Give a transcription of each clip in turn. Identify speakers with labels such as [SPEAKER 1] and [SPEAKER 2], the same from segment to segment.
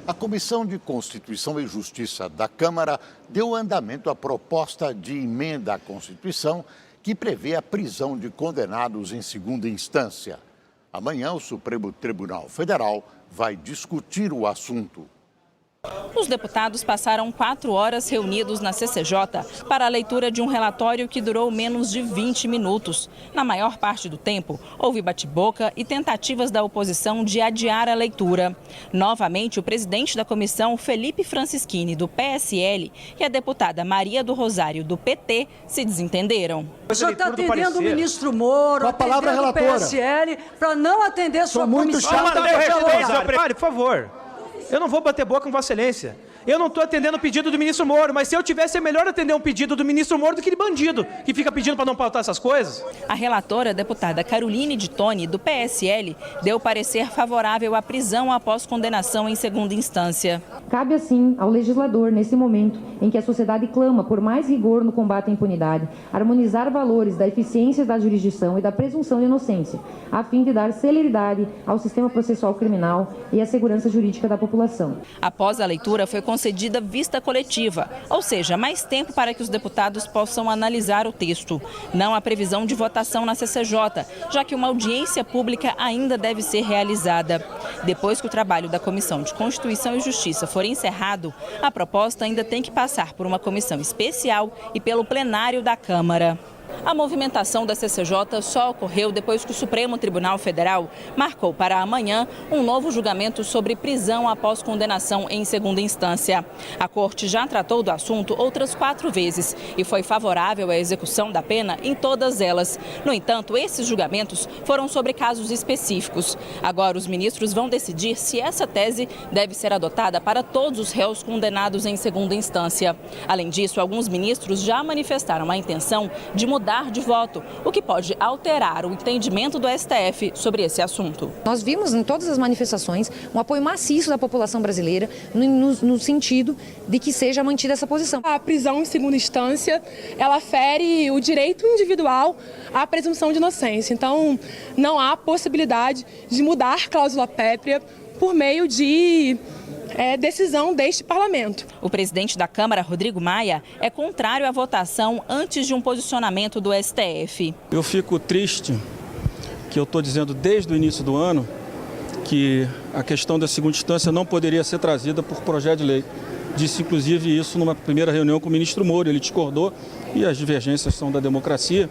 [SPEAKER 1] A Comissão de Constituição e Justiça da Câmara deu andamento à proposta de emenda à Constituição que prevê a prisão de condenados em segunda instância. Amanhã, o Supremo Tribunal Federal vai discutir o assunto.
[SPEAKER 2] Os deputados passaram 4 horas reunidos na CCJ para a leitura de um relatório que durou menos de 20 minutos. Na maior parte do tempo, houve bate-boca e tentativas da oposição de adiar a leitura. Novamente, o presidente da comissão, Felipe Francischini, do PSL, e a deputada Maria do Rosário, do PT, se desentenderam.
[SPEAKER 3] O senhor está atendendo o ministro Moro, atendendo o PSL, para não atender sua comissão.
[SPEAKER 4] Por favor. Eu não vou bater boca com Vossa Excelência. Eu não estou atendendo o pedido do ministro Moro, mas se eu tivesse, é melhor atender um pedido do ministro Moro do que de bandido, que fica pedindo para não pautar essas coisas.
[SPEAKER 2] A relatora, deputada Caroline de Toni, do PSL, deu parecer favorável à prisão após condenação em segunda instância.
[SPEAKER 5] Cabe, assim, ao legislador, nesse momento em que a sociedade clama por mais rigor no combate à impunidade, harmonizar valores da eficiência da jurisdição e da presunção de inocência, a fim de dar celeridade ao sistema processual criminal e à segurança jurídica da população.
[SPEAKER 2] Após a leitura, foi concedida vista coletiva, ou seja, mais tempo para que os deputados possam analisar o texto. Não há previsão de votação na CCJ, já que uma audiência pública ainda deve ser realizada. Depois que o trabalho da Comissão de Constituição e Justiça for encerrado, a proposta ainda tem que passar por uma comissão especial e pelo plenário da Câmara. A movimentação da CCJ só ocorreu depois que o Supremo Tribunal Federal marcou para amanhã um novo julgamento sobre prisão após condenação em segunda instância. A Corte já tratou do assunto outras 4 vezes e foi favorável à execução da pena em todas elas. No entanto, esses julgamentos foram sobre casos específicos. Agora, os ministros vão decidir se essa tese deve ser adotada para todos os réus condenados em segunda instância. Além disso, alguns ministros já manifestaram a intenção de mudar de voto, o que pode alterar o entendimento do STF sobre esse assunto.
[SPEAKER 5] Nós vimos em todas as manifestações um apoio maciço da população brasileira no sentido de que seja mantida essa posição.
[SPEAKER 6] A prisão em segunda instância, ela fere o direito individual à presunção de inocência. Então, não há possibilidade de mudar a cláusula pétrea por meio de decisão deste parlamento.
[SPEAKER 2] O presidente da Câmara, Rodrigo Maia, é contrário à votação antes de um posicionamento do STF.
[SPEAKER 7] Eu fico triste que eu estou dizendo desde o início do ano que a questão da segunda instância não poderia ser trazida por projeto de lei. Disse inclusive isso numa primeira reunião com o ministro Moro, ele discordou e as divergências são da democracia,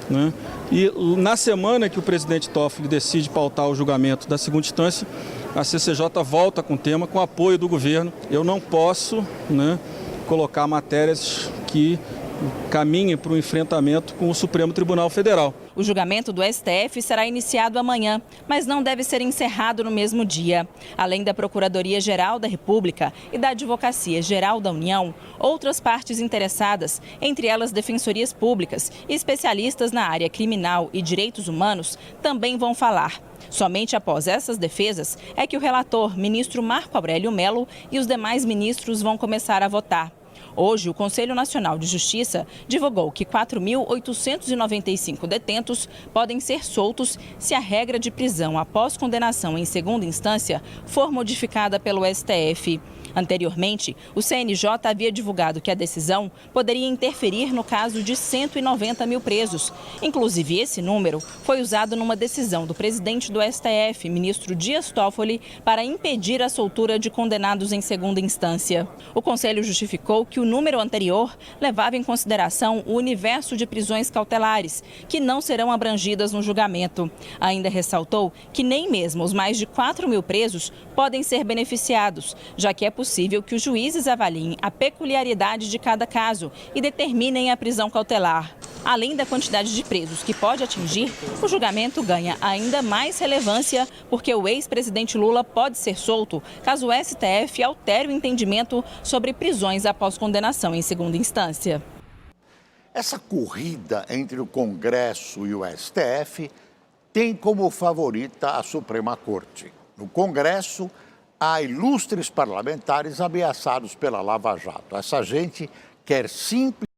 [SPEAKER 7] né? E na semana que o presidente Toffoli decide pautar o julgamento da segunda instância, a CCJ volta com o tema, com apoio do governo. Eu não posso, né, colocar matérias que caminhem para o enfrentamento com o Supremo Tribunal Federal.
[SPEAKER 2] O julgamento do STF será iniciado amanhã, mas não deve ser encerrado no mesmo dia. Além da Procuradoria-Geral da República e da Advocacia-Geral da União, outras partes interessadas, entre elas defensorias públicas e especialistas na área criminal e direitos humanos, também vão falar. Somente após essas defesas é que o relator, ministro Marco Aurélio Mello, e os demais ministros vão começar a votar. Hoje, o Conselho Nacional de Justiça divulgou que 4.895 detentos podem ser soltos se a regra de prisão após condenação em segunda instância for modificada pelo STF. Anteriormente, o CNJ havia divulgado que a decisão poderia interferir no caso de 190 mil presos. Inclusive, esse número foi usado numa decisão do presidente do STF, ministro Dias Toffoli, para impedir a soltura de condenados em segunda instância. O Conselho justificou que o número anterior levava em consideração o universo de prisões cautelares, que não serão abrangidas no julgamento. Ainda ressaltou que nem mesmo os mais de 4 mil presos podem ser beneficiados, já que é possível que os juízes avaliem a peculiaridade de cada caso e determinem a prisão cautelar. Além da quantidade de presos que pode atingir, o julgamento ganha ainda mais relevância porque o ex-presidente Lula pode ser solto caso o STF altere o entendimento sobre prisões após condenação em segunda instância.
[SPEAKER 1] Essa corrida entre o Congresso e o STF tem como favorita a Suprema Corte. No Congresso, há ilustres parlamentares ameaçados pela Lava Jato. Essa gente quer simplesmente